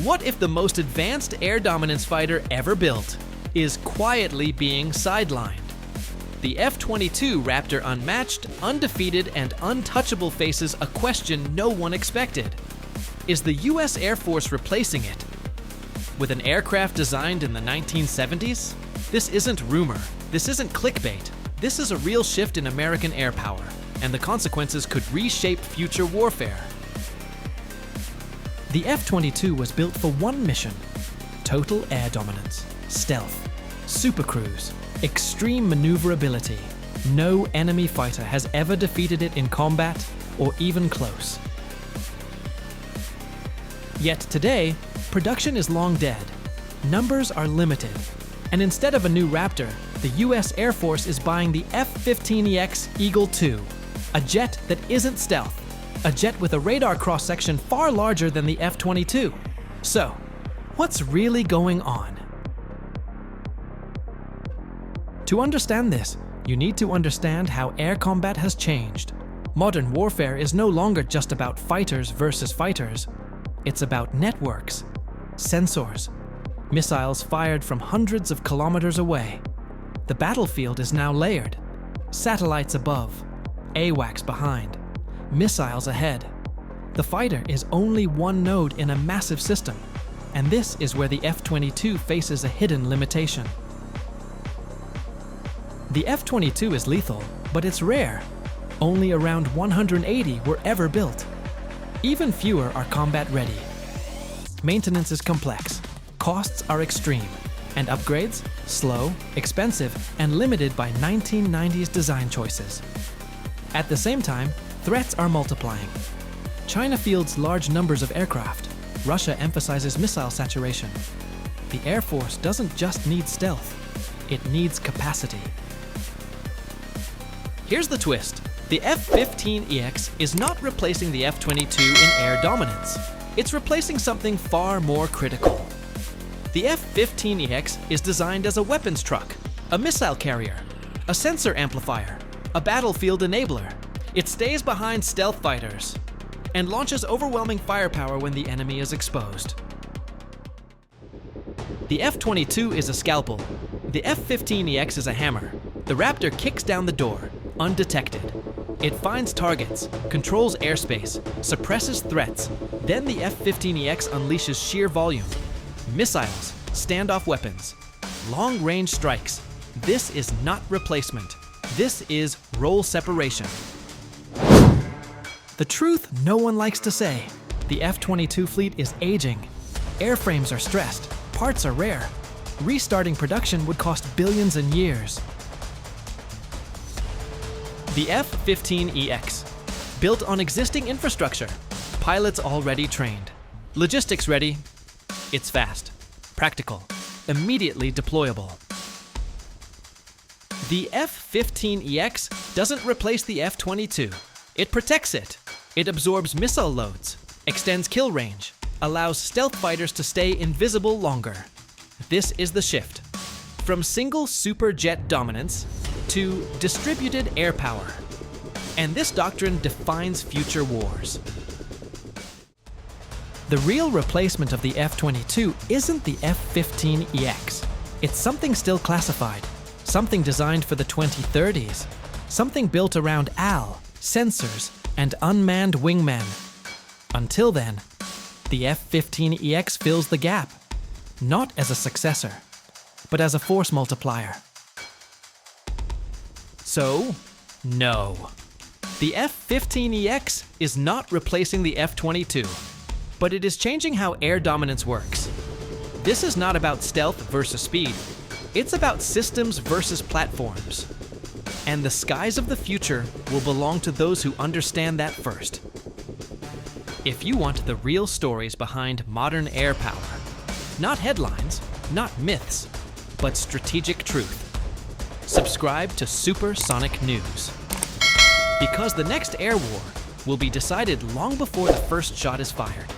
What if the most advanced air dominance fighter ever built is quietly being sidelined? The F-22 Raptor unmatched, undefeated, and untouchable faces a question no one expected. Is the US Air Force replacing it? With an aircraft designed in the 1970s? This isn't rumor. This isn't clickbait. This is a real shift in American air power, and the consequences could reshape future warfare. The F-22 was built for one mission: total air dominance, stealth, supercruise, extreme maneuverability. No enemy fighter has ever defeated it in combat or even close. Yet today, production is long dead. Numbers are limited. And instead of a new Raptor, the US Air Force is buying the F-15EX Eagle II, a jet that isn't stealth, a jet with a radar cross-section far larger than the F-22. So, what's really going on? To understand this, you need to understand how air combat has changed. Modern warfare is no longer just about fighters versus fighters. It's about networks, sensors, missiles fired from hundreds of kilometers away. The battlefield is now layered. Satellites above, AWACS behind, missiles ahead. The fighter is only one node in a massive system, and this is where the F-22 faces a hidden limitation. The F-22 is lethal, but it's rare. Only around 180 were ever built. Even fewer are combat ready. Maintenance is complex, costs are extreme, and upgrades slow, expensive, and limited by 1990s design choices. At the same time, threats are multiplying. China fields large numbers of aircraft. Russia emphasizes missile saturation. The Air Force doesn't just need stealth, it needs capacity. Here's the twist. The F-15EX is not replacing the F-22 in air dominance. It's replacing something far more critical. The F-15EX is designed as a weapons truck, a missile carrier, a sensor amplifier, a battlefield enabler. It stays behind stealth fighters and launches overwhelming firepower when the enemy is exposed. The F-22 is a scalpel. The F-15EX is a hammer. The Raptor kicks down the door, undetected. It finds targets, controls airspace, suppresses threats. Then the F-15EX unleashes sheer volume. Missiles, standoff weapons, long-range strikes. This is not replacement. This is role separation. The truth no one likes to say. The F-22 fleet is aging. Airframes are stressed, parts are rare. Restarting production would cost billions in years. The F-15EX, built on existing infrastructure, pilots already trained, logistics ready. It's fast, practical, immediately deployable. The F-15EX doesn't replace the F-22. It protects it. It absorbs missile loads, extends kill range, allows stealth fighters to stay invisible longer. This is the shift from single super jet dominance to distributed air power. And this doctrine defines future wars. The real replacement of the F-22 isn't the F-15EX. It's something still classified, something designed for the 2030s, something built around AL, sensors, and unmanned wingmen. Until then, the F-15EX fills the gap, not as a successor, but as a force multiplier. So, no. The F-15EX is not replacing the F-22, but it is changing how air dominance works. This is not about stealth versus speed. It's about systems versus platforms. And the skies of the future will belong to those who understand that first. If you want the real stories behind modern air power, not headlines, not myths, but strategic truth, subscribe to Supersonic News. Because the next air war will be decided long before the first shot is fired.